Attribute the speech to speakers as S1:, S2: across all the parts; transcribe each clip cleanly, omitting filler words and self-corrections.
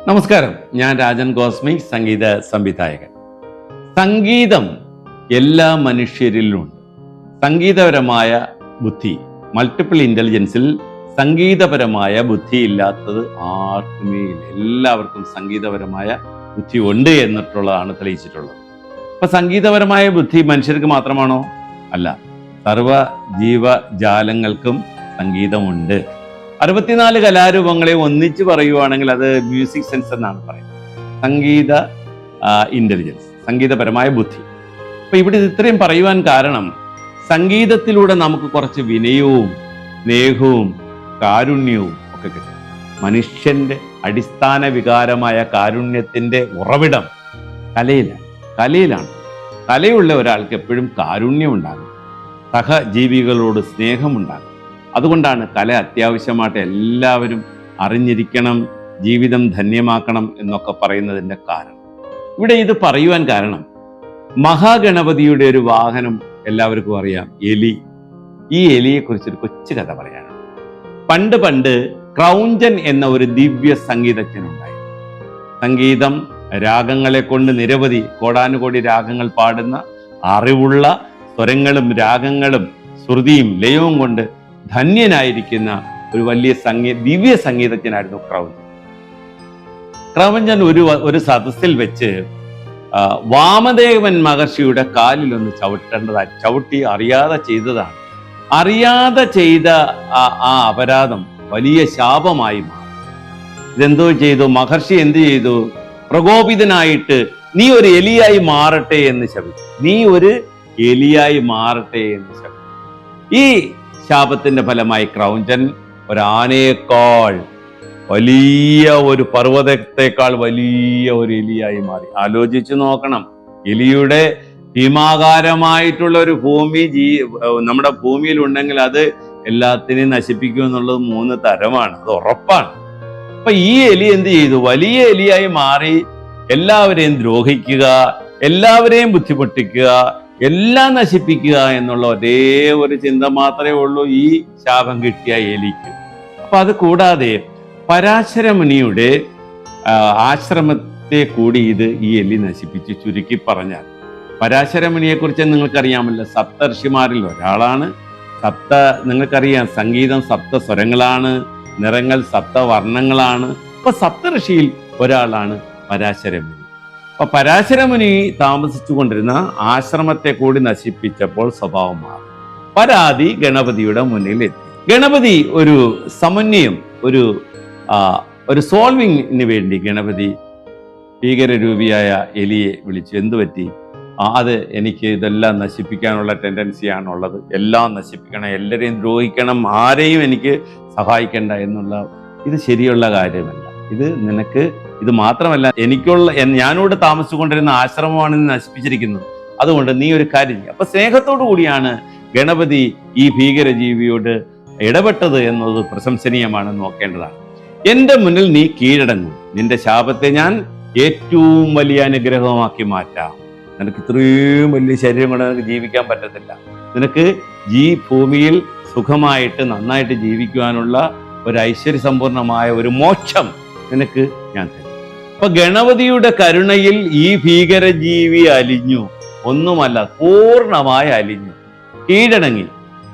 S1: നമസ്കാരം, ഞാൻ രാജൻ കോസ്മിക്, സംഗീത സംവിധായകൻ. സംഗീതം എല്ലാ മനുഷ്യരിലുമുണ്ട്. സംഗീതപരമായ ബുദ്ധി, മൾട്ടിപ്പിൾ ഇന്റലിജൻസിൽ സംഗീതപരമായ ബുദ്ധി ഇല്ലാത്തത് ആർക്കുമേ ഇല്ല. എല്ലാവർക്കും സംഗീതപരമായ ബുദ്ധി ഉണ്ട് എന്നിട്ടുള്ളതാണ് തെളിയിച്ചിട്ടുള്ളത്. അപ്പൊ സംഗീതപരമായ ബുദ്ധി മനുഷ്യർക്ക് മാത്രമാണോ? അല്ല, സർവ ജീവജാലങ്ങൾക്കും സംഗീതമുണ്ട്. 64 കലാരൂപങ്ങളെ ഒന്നിച്ച് പറയുവാണെങ്കിൽ അത് മ്യൂസിക് സെൻസ് എന്നാണ് പറയുന്നത്. സംഗീത ഇന്റലിജൻസ്, സംഗീതപരമായ ബുദ്ധി. അപ്പൊ ഇവിടെ ഇത്രയും പറയുവാൻ കാരണം, സംഗീതത്തിലൂടെ നമുക്ക് കുറച്ച് വിനയവും സ്നേഹവും കാരുണ്യവും ഒക്കെ കിട്ടും. മനുഷ്യന്റെ അടിസ്ഥാന വികാരമായ കാരുണ്യത്തിന്റെ ഉറവിടം കലയിലാണ്. കലയുള്ള ഒരാൾക്ക് എപ്പോഴും കാരുണ്യമുണ്ടാകും, സഹജീവികളോട് സ്നേഹമുണ്ടാകും. അതുകൊണ്ടാണ് കല അത്യാവശ്യമായിട്ട് എല്ലാവരും അറിഞ്ഞിരിക്കണം, ജീവിതം ധന്യമാക്കണം എന്നൊക്കെ പറയുന്നതിൻ്റെ കാരണം. ഇവിടെ ഇത് പറയുവാൻ കാരണം, മഹാഗണപതിയുടെ ഒരു വാഹനം എല്ലാവർക്കും അറിയാം, എലി. ഈ എലിയെക്കുറിച്ചൊരു കൊച്ചു കഥ പറയാനാണ്. പണ്ട് ക്രൗഞ്ചൻ എന്ന ഒരു ദിവ്യ സംഗീതജ്ഞനുണ്ടായി. സംഗീതം രാഗങ്ങളെ കൊണ്ട് നിരവധി കോടാനുകോടി രാഗങ്ങൾ പാടുന്ന അറിവുള്ള സ്വരങ്ങളും രാഗങ്ങളും ശ്രുതിയും ലയവും കൊണ്ട് ധന്യനായിരിക്കുന്ന ഒരു വലിയ ദിവ്യ സംഗീതജ്ഞനായിരുന്നു ക്രൗഞ്ചൻ. ഒരു സദസ്സിൽ വെച്ച് വാമദേവൻ മഹർഷിയുടെ കാലിലൊന്ന് ചവിട്ടി അറിയാതെ ചെയ്തതാണ്. അറിയാതെ ചെയ്ത ആ അപരാധം വലിയ ശാപമായി മാറി. ഇതെന്തോ ചെയ്തു, മഹർഷി എന്ത് ചെയ്തു? പ്രകോപിതനായിട്ട് നീ ഒരു എലിയായി മാറട്ടെ എന്ന് ശപിച്ചു. ഈ ശാപത്തിന്റെ ഫലമായി ക്രൗഞ്ചൻ ഒരാനയേക്കാൾ വലിയ ഒരു പർവ്വതത്തെക്കാൾ വലിയ ഒരു എലിയായി മാറി. ആലോചിച്ചു നോക്കണം, എലിയുടെ ഭീമാകാരമായിട്ടുള്ള ഒരു ഭൂമി നമ്മുടെ ഭൂമിയിൽ ഉണ്ടെങ്കിൽ അത് എല്ലാത്തിനെയും നശിപ്പിക്കും എന്നുള്ളത് 3 തരമാണ്, അത് ഉറപ്പാണ്. അപ്പൊ ഈ എലി എന്ത് ചെയ്തു? വലിയ എലിയായി മാറി എല്ലാവരെയും ദ്രോഹിക്കുക, എല്ലാവരെയും ബുദ്ധിമുട്ടിക്കുക, എല്ലാം നശിപ്പിക്കുക എന്നുള്ള ഒരേ ഒരു ചിന്ത മാത്രമേ ഉള്ളൂ ഈ ശാപം കിട്ടിയ എലിക്ക്. അപ്പൊ അത് കൂടാതെ പരാശരമുനിയുടെ ആശ്രമത്തെ കൂടി ഈ എലി നശിപ്പിച്ച്. ചുരുക്കി പറഞ്ഞാൽ, പരാശരമുനിയെ കുറിച്ച് നിങ്ങൾക്കറിയാമല്ലോ, സപ്തർഷിമാരിൽ ഒരാളാണ്. നിങ്ങൾക്കറിയാം, സംഗീതം 7 സ്വരങ്ങളാണ്, നിറങ്ങൾ 7 വർണ്ണങ്ങളാണ്. അപ്പൊ സപ്തഋഷിയിൽ ഒരാളാണ് പരാശരമുനി. അപ്പൊ പരാശരമുനി താമസിച്ചു കൊണ്ടിരുന്ന ആശ്രമത്തെ കൂടി നശിപ്പിച്ചപ്പോൾ സ്വഭാവം മാറി. പരാതി ഗണപതിയുടെ മുന്നിൽ എത്തി. ഗണപതി ഒരു സമന്വയം, ഒരു സോൾവിങ്ങിന് വേണ്ടി ഗണപതി ഭീകരരൂപിയായ എലിയെ വിളിച്ചു. എന്തു പറ്റി? അത് എനിക്ക് ഇതെല്ലാം നശിപ്പിക്കാനുള്ള ടെൻഡൻസിയാണുള്ളത്, എല്ലാം നശിപ്പിക്കണം, എല്ലാവരെയും ദ്രോഹിക്കണം, ആരെയും എനിക്ക് സഹായിക്കണ്ട എന്നുള്ള ഇത് ശരിയുള്ള കാര്യമല്ല. ഇത് മാത്രമല്ല, ഞാനിവിടെ താമസിച്ചുകൊണ്ടിരുന്ന ആശ്രമമാണ് നശിപ്പിച്ചിരിക്കുന്നത്. അതുകൊണ്ട് നീ ഒരു കാര്യം ചെയ്യും. അപ്പൊ സ്നേഹത്തോടു കൂടിയാണ് ഗണപതി ഈ ഭീകരജീവിയോട് ഇടപെട്ടത് എന്നത് പ്രശംസനീയമാണ്, നോക്കേണ്ടതാണ്. എന്റെ മുന്നിൽ നീ കീഴടങ്ങും, നിന്റെ ശാപത്തെ ഞാൻ ഏറ്റവും വലിയ അനുഗ്രഹമാക്കി മാറ്റാം. നിനക്ക് ഇത്രയും വലിയ ശരീരം കൊണ്ട് നിനക്ക് ജീവിക്കാൻ പറ്റത്തില്ല. നിനക്ക് ഈ ഭൂമിയിൽ സുഖമായിട്ട് നന്നായിട്ട് ജീവിക്കുവാനുള്ള ഒരു ഐശ്വര്യസമ്പൂർണമായ ഒരു മോക്ഷം നിനക്ക് ഞാൻ തരും. അപ്പൊ ഗണപതിയുടെ കരുണയിൽ ഈ ഭീകരജീവി അലിഞ്ഞു, ഒന്നുമല്ല പൂർണ്ണമായി അലിഞ്ഞു, കീഴടങ്ങി.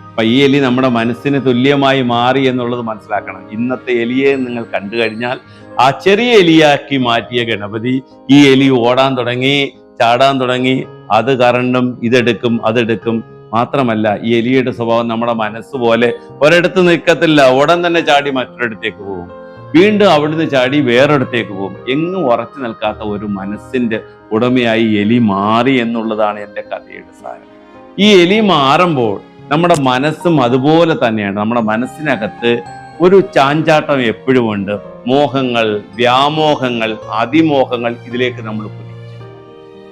S1: അപ്പൊ ഈ എലി നമ്മുടെ മനസ്സിന് തുല്യമായി മാറി എന്നുള്ളത് മനസ്സിലാക്കണം. ഇന്നത്തെ എലിയെ നിങ്ങൾ കണ്ടു കഴിഞ്ഞാൽ ആ ചെറിയ എലിയാക്കി മാറ്റിയ ഗണപതി ഈ എലി ഓടാൻ തുടങ്ങി, ചാടാൻ തുടങ്ങി. അത് കറണ്ടും ഇതെടുക്കും അതെടുക്കും. മാത്രമല്ല, ഈ എലിയുടെ സ്വഭാവം നമ്മുടെ മനസ്സ് പോലെ ഒരിടത്ത് നിൽക്കത്തില്ല, ഉടൻ തന്നെ ചാടി മറ്റൊരിടത്തേക്ക് പോകും, വീണ്ടും അവിടുന്ന് ചാടി വേറൊരിടത്തേക്ക് പോകും. എങ്ങും ഉറച്ചു നിൽക്കാത്ത ഒരു മനസ്സിന്റെ ഉടമയായി എലി മാറി എന്നുള്ളതാണ് എൻ്റെ കഥയുടെ സാരം. ഈ എലി മാറുമ്പോൾ നമ്മുടെ മനസ്സും അതുപോലെ തന്നെയാണ്. നമ്മുടെ മനസ്സിനകത്ത് ഒരു ചാഞ്ചാട്ടം എപ്പോഴും ഉണ്ട്. മോഹങ്ങൾ, വ്യാമോഹങ്ങൾ, അതിമോഹങ്ങൾ, ഇതിലേക്ക് നമ്മൾ കുതിച്ചു,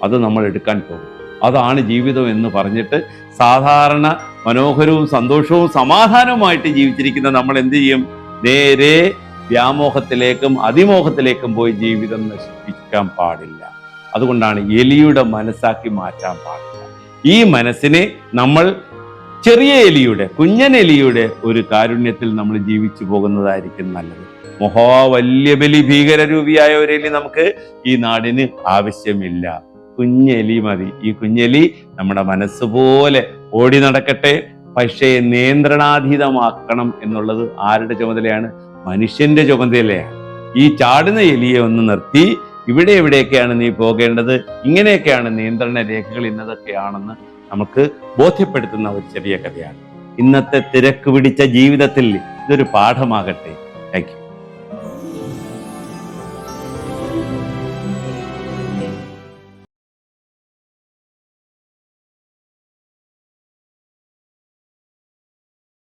S1: അത് നമ്മൾ എടുക്കാൻ പോകും. അതാണ് ജീവിതം എന്ന് പറഞ്ഞിട്ട് സാധാരണ മനോഹരവും സന്തോഷവും സമാധാനവുമായിട്ട് ജീവിച്ചിരിക്കുന്ന നമ്മൾ എന്ത് ചെയ്യും? നേരെ വ്യാമോഹത്തിലേക്കും അതിമോഹത്തിലേക്കും പോയി ജീവിതം നശിപ്പിക്കാൻ പാടില്ല. അതുകൊണ്ടാണ് എലിയുടെ മനസ്സാക്കി മാറ്റാൻ പാടില്ല. ഈ മനസ്സിനെ നമ്മൾ ചെറിയ എലിയുടെ, കുഞ്ഞൻ എലിയുടെ ഒരു കാരുണ്യത്തിൽ നമ്മൾ ജീവിച്ചു പോകുന്നതായിരിക്കും നല്ലത്. വലിയ ബലി ഭീകരരൂപിയായ ഒരു എലി നമുക്ക് ഈ നാടിന് ആവശ്യമില്ല. കുഞ്ഞെലി മതി. ഈ കുഞ്ഞെലി നമ്മുടെ മനസ്സുപോലെ ഓടി നടക്കട്ടെ. പക്ഷേ നിയന്ത്രണാതീതമാക്കണം എന്നുള്ളത് ആരുടെ ചുമതലയാണ്? മനുഷ്യന്റെ ചുമതലയാണ്. ഈ ചാടുന്ന എലിയെ ഒന്ന് നിർത്തി, ഇവിടെ എവിടെയൊക്കെയാണ് നീ പോകേണ്ടത്, ഇങ്ങനെയൊക്കെയാണ് നിയന്ത്രണ രേഖകൾ, ഇന്നതൊക്കെയാണെന്ന് നമുക്ക് ബോധ്യപ്പെടുത്തുന്ന ഒരു ചെറിയ കഥയാണ്. ഇന്നത്തെ തിരക്ക് പിടിച്ച ജീവിതത്തിൽ ഇതൊരു പാഠമാകട്ടെ. Thank you.